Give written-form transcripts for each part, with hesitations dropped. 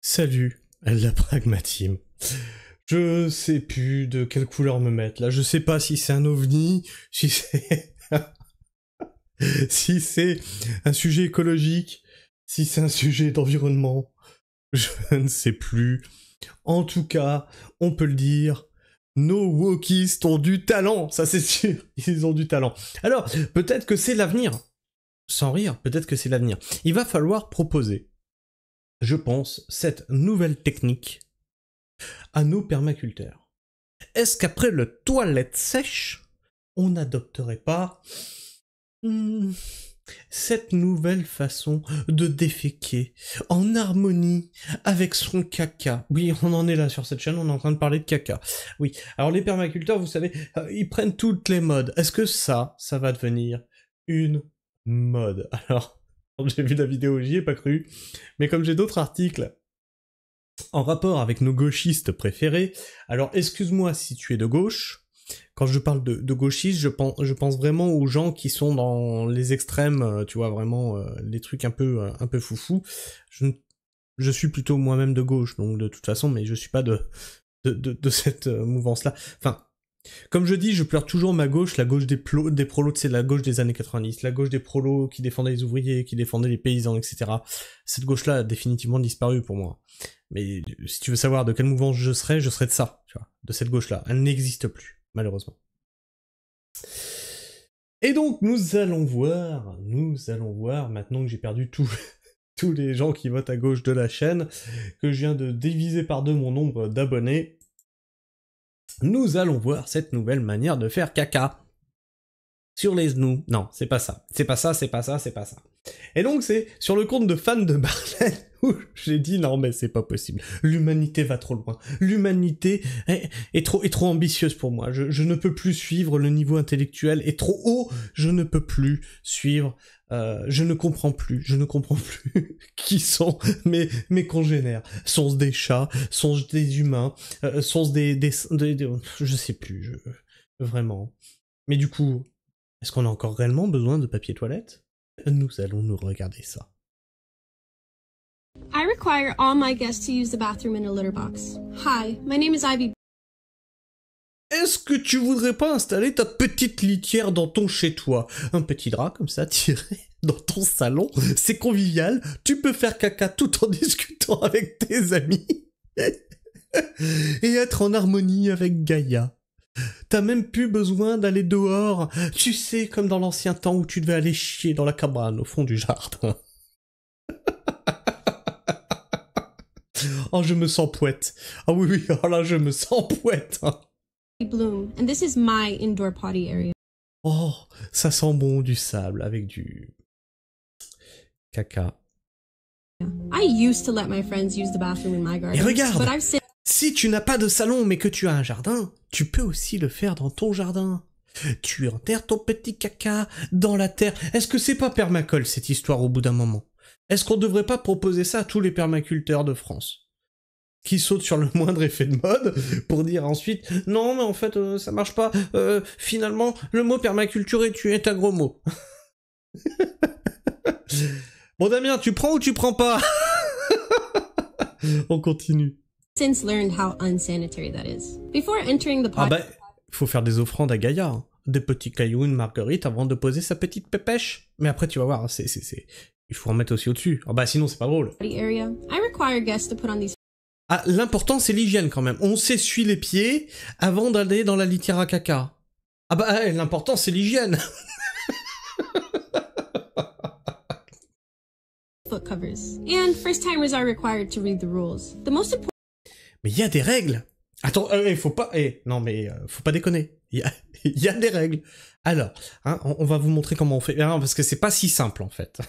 Salut, la pragmatime. Je sais plus de quelle couleur me mettre là. Je sais pas si c'est un ovni, si c'est si c'est un sujet écologique, si c'est un sujet d'environnement. Je ne sais plus. En tout cas, on peut le dire, nos wokistes ont du talent, ça c'est sûr. Ils ont du talent. Alors, peut-être que c'est l'avenir. Sans rire, peut-être que c'est l'avenir. Il va falloir proposer, je pense, cette nouvelle technique à nos permaculteurs. Est-ce qu'après le toilette sèche, on n'adopterait pas cette nouvelle façon de déféquer en harmonie avec son caca? Oui, on en est là sur cette chaîne, on est en train de parler de caca. Oui, alors les permaculteurs, vous savez, ils prennent toutes les modes. Est-ce que ça va devenir une mode? Alors, quand j'ai vu la vidéo, j'y ai pas cru, mais comme j'ai d'autres articles en rapport avec nos gauchistes préférés, alors excuse-moi si tu es de gauche, quand je parle de gauchistes, je pense vraiment aux gens qui sont dans les extrêmes, tu vois, vraiment les trucs un peu foufou. Je suis plutôt moi-même de gauche, donc de toute façon, mais je suis pas de cette mouvance-là. Enfin, comme je dis, je pleure toujours ma gauche, la gauche des prolos, c'est la gauche des années 90, la gauche des prolos qui défendaient les ouvriers, qui défendaient les paysans, etc. Cette gauche-là a définitivement disparu pour moi. Mais si tu veux savoir de quelle mouvance je serais de ça, tu vois, de cette gauche-là. Elle n'existe plus, malheureusement. Et donc, nous allons voir, maintenant que j'ai perdu tous les gens qui votent à gauche de la chaîne, que je viens de diviser par deux mon nombre d'abonnés, nous allons voir cette nouvelle manière de faire caca. Sur les genoux. Non, c'est pas ça. C'est pas ça. Et donc c'est sur le compte de fans de Marlène où j'ai dit non mais c'est pas possible. L'humanité va trop loin. L'humanité est trop ambitieuse pour moi. Je ne peux plus suivre, le niveau intellectuel est trop haut. Je ne peux plus suivre. Je ne comprends plus qui sont mes congénères. Sont-ce des chats? Sont-ce des humains? Sont-ce des je sais plus. Vraiment. Mais du coup, est-ce qu'on a encore réellement besoin de papier toilette? Nous allons nous regarder ça. I require all my guests to use the bathroom in a litter box. Hi, my name is Ivy. Est-ce que tu voudrais pas installer ta petite litière dans ton chez-toi? Un petit drap comme ça tiré dans ton salon, c'est convivial, tu peux faire caca tout en discutant avec tes amis et être en harmonie avec Gaïa. T'as même plus besoin d'aller dehors, tu sais, comme dans l'ancien temps où tu devais aller chier dans la cabane au fond du jardin. Oh, je me sens poète. Ah oui, oh là, je me sens poète. Bloom, and this is my indoor potty area. Oh, ça sent bon du sable avec du caca. I used to let my friends use the bathroom in my garden. Et regarde, but I've seen si tu n'as pas de salon mais que tu as un jardin, tu peux aussi le faire dans ton jardin. Tu enterres ton petit caca dans la terre. Est-ce que c'est pas permacole cette histoire au bout d'un moment? Est-ce qu'on devrait pas proposer ça à tous les permaculteurs de France qui sautent sur le moindre effet de mode pour dire ensuite non mais en fait ça marche pas, finalement le mot permaculture est un gros mot. Bon Damien, tu prends ou tu prends pas? On continue. since learned how unsanitary that is. Before entering the Ah potty, bah, faut faire des offrandes à Gaïa, hein. Des petits cailloux, une marguerite avant de poser sa petite pépèche. Mais après tu vas voir, il faut en mettre aussi au-dessus. Ah bah sinon c'est pas drôle. area, I require guests to put on these Ah, l'important c'est l'hygiène quand même. On s'essuie les pieds avant d'aller dans la litière à caca. Ah bah l'important c'est l'hygiène. foot covers. And first-timers are required to read the rules. The most important Mais il y a des règles. Attends, faut pas... non mais, faut pas déconner. Il y a des règles. Alors, hein, on va vous montrer comment on fait. Non, parce que c'est pas si simple en fait.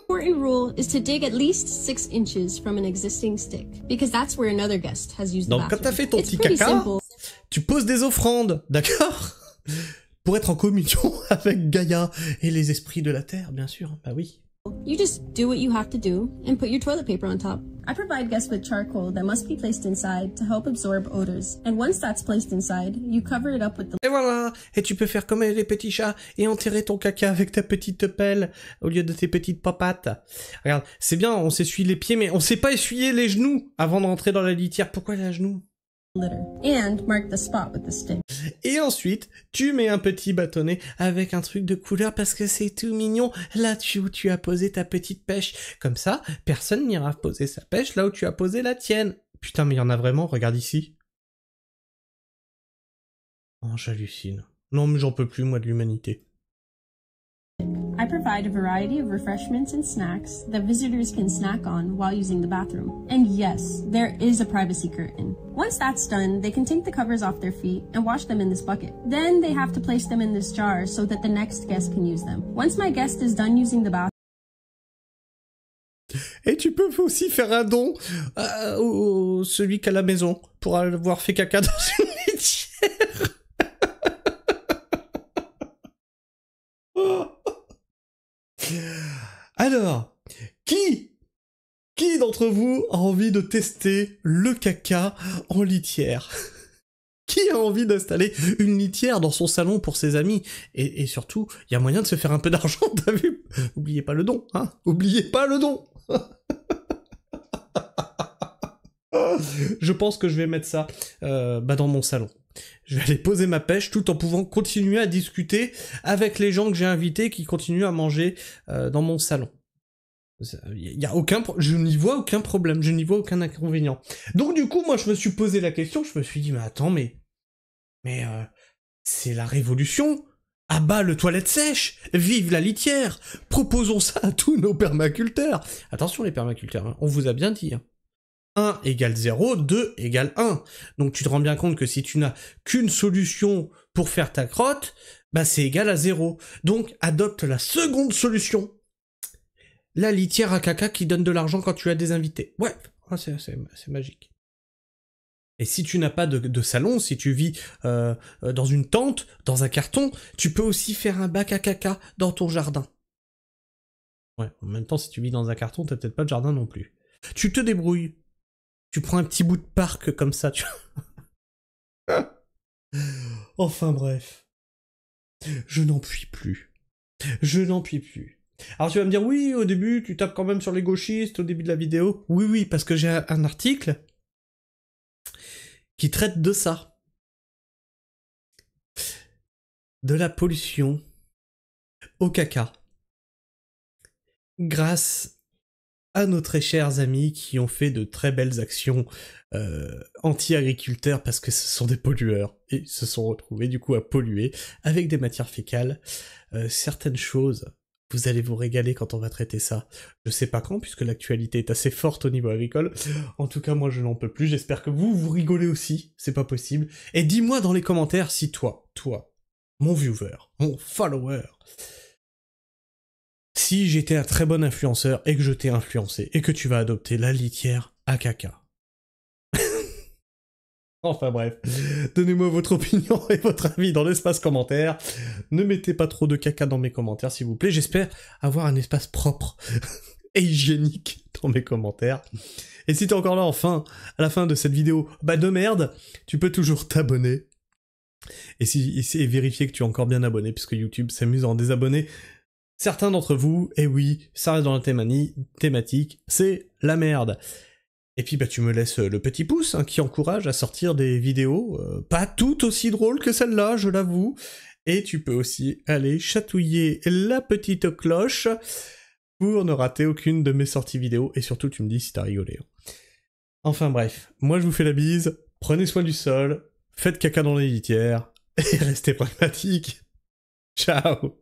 rule is to dig at least 6 inches from an existing stick, because that's where another guest has used the Donc bathroom. quand t'as fait ton It's petit pretty caca, simple. tu poses des offrandes, d'accord? Pour être en communion avec Gaïa et les esprits de la Terre, bien sûr. Bah oui. You just do what you have to do and put your toilet paper on top. I provide guests with charcoal that must be placed inside to help absorb odors. And once that's placed inside, you cover it up with the... Et voilà. Et tu peux faire comme les petits chats et enterrer ton caca avec ta petite pelle au lieu de tes petites papates. Regarde, c'est bien, on s'essuie les pieds, mais on sait pas essuyer les genoux avant de rentrer dans la litière. Pourquoi les genoux? litter. And mark the spot with the stick. Et ensuite, tu mets un petit bâtonnet avec un truc de couleur parce que c'est tout mignon. Là où tu as posé ta petite pêche. Comme ça, personne n'ira poser sa pêche là où tu as posé la tienne. Putain, mais il y en a vraiment, regarde ici. Oh, j'hallucine. Non, mais j'en peux plus, moi, de l'humanité. I provide a variety of refreshments and snacks that visitors can snack on while using the bathroom. And yes, there is a privacy curtain. Once that's done, they can take the covers off their feet and wash them in this bucket. Then they have to place them in this jar so that the next guest can use them. Once my guest is done using the bathroom, et tu peux aussi faire un don à celui qui a la maison pour avoir fait caca dans une litière. Alors, qui d'entre vous a envie de tester le caca en litière? Qui a envie d'installer une litière dans son salon pour ses amis? Et surtout, il y a moyen de se faire un peu d'argent, t'as vu? Oubliez pas le don, hein? Oubliez pas le don. Je pense que je vais mettre ça dans mon salon. Je vais aller poser ma pêche tout en pouvant continuer à discuter avec les gens que j'ai invités qui continuent à manger dans mon salon. Je n'y vois aucun problème, je n'y vois aucun inconvénient. Donc du coup, moi je me suis posé la question, je me suis dit, mais attends, mais c'est la révolution. À bas le toilette sèche, vive la litière, proposons ça à tous nos permaculteurs. Attention les permaculteurs, hein, on vous a bien dit. Hein. 1 égale 0, 2 égale 1. Donc tu te rends bien compte que si tu n'as qu'une solution pour faire ta crotte, bah c'est égal à 0. Donc adopte la seconde solution. La litière à caca qui donne de l'argent quand tu as des invités. Ouais, c'est magique. Et si tu n'as pas de salon, si tu vis dans une tente, dans un carton, tu peux aussi faire un bac à caca dans ton jardin. Ouais, en même temps, si tu vis dans un carton, t'as peut-être pas de jardin non plus. Tu te débrouilles. Tu prends un petit bout de parc comme ça, tu vois. Enfin bref. Je n'en puis plus. Je n'en puis plus. Alors tu vas me dire, oui, au début, tu tapes quand même sur les gauchistes au début de la vidéo. Oui, parce que j'ai un article qui traite de ça. De la pollution au caca. Grâce à nos très chers amis qui ont fait de très belles actions anti-agriculteurs parce que ce sont des pollueurs et se sont retrouvés du coup à polluer avec des matières fécales. Certaines choses, vous allez vous régaler quand on va traiter ça. Je sais pas quand puisque l'actualité est assez forte au niveau agricole. En tout cas moi je n'en peux plus, j'espère que vous rigolez aussi, c'est pas possible. Et dis-moi dans les commentaires si toi, mon viewer, mon follower, si j'étais un très bon influenceur et que je t'ai influencé et que tu vas adopter la litière à caca. Enfin bref, donnez-moi votre opinion et votre avis dans l'espace commentaire. Ne mettez pas trop de caca dans mes commentaires s'il vous plaît, j'espère avoir un espace propre et hygiénique dans mes commentaires. Et si t'es encore là enfin, à la fin de cette vidéo, de merde, tu peux toujours t'abonner. Et vérifier que tu es encore bien abonné, puisque YouTube s'amuse à en désabonner certains d'entre vous, et oui, ça reste dans la thématique, c'est la merde. Et puis tu me laisses le petit pouce hein, qui encourage à sortir des vidéos pas toutes aussi drôles que celle-là, je l'avoue. Et tu peux aussi aller chatouiller la petite cloche pour ne rater aucune de mes sorties vidéo. Et surtout, tu me dis si t'as rigolé. Enfin bref, moi je vous fais la bise, prenez soin du sol, faites caca dans les litières, et restez pragmatiques. Ciao.